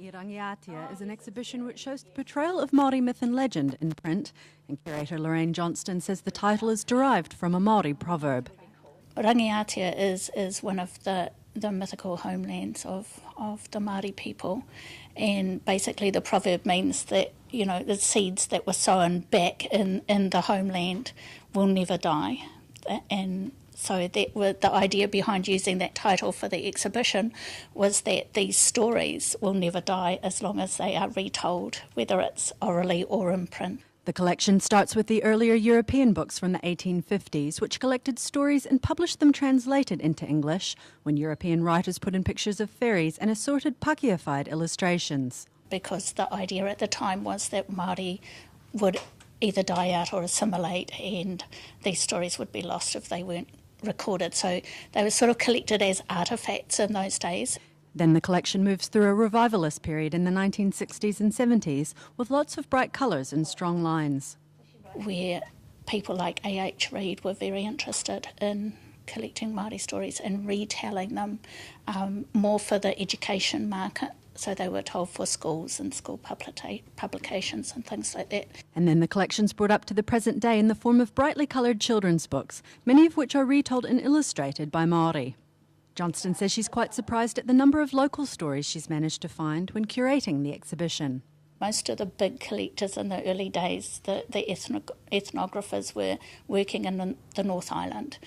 I Rangiatia is an exhibition which shows the portrayal of Maori myth and legend in print, and curator Lorraine Johnston says the title is derived from a Maori proverb. Rangiatia is one of the mythical homelands of the Maori people, and basically the proverb means that, you know, the seeds that were sown back in the homeland will never die. And so the idea behind using that title for the exhibition was that these stories will never die as long as they are retold, whether it's orally or in print. The collection starts with the earlier European books from the 1850s, which collected stories and published them translated into English, when European writers put in pictures of fairies and assorted Pakeha-fied illustrations. Because the idea at the time was that Māori would either die out or assimilate, and these stories would be lost if they weren't recorded. So they were sort of collected as artefacts in those days. Then the collection moves through a revivalist period in the 1960s and 70s with lots of bright colours and strong lines, where people like A.H. Reid were very interested in collecting Māori stories and retelling them more for the education market. So they were told for schools and school publications and things like that. And then the collection's brought up to the present day in the form of brightly coloured children's books, many of which are retold and illustrated by Maori. Johnston says she's quite surprised at the number of local stories she's managed to find when curating the exhibition. Most of the big collectors in the early days, the ethnographers, were working in the North Island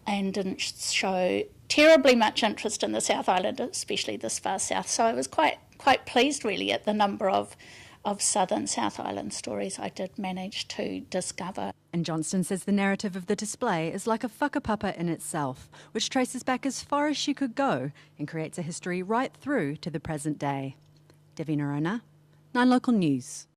and didn't show terribly much interest in the South Island, especially this far south. So I was quite pleased really at the number of southern South Island stories I did manage to discover. And Johnston says the narrative of the display is like a whakapapa in itself, which traces back as far as she could go and creates a history right through to the present day. Devi Narona, 9 Local News.